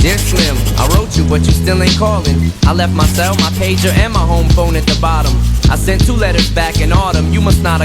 Dear Slim, I wrote you, but you still ain't calling. I left my cell, my pager, and my home phone at the bottom. I sent 2 letters back in autumn. You must not have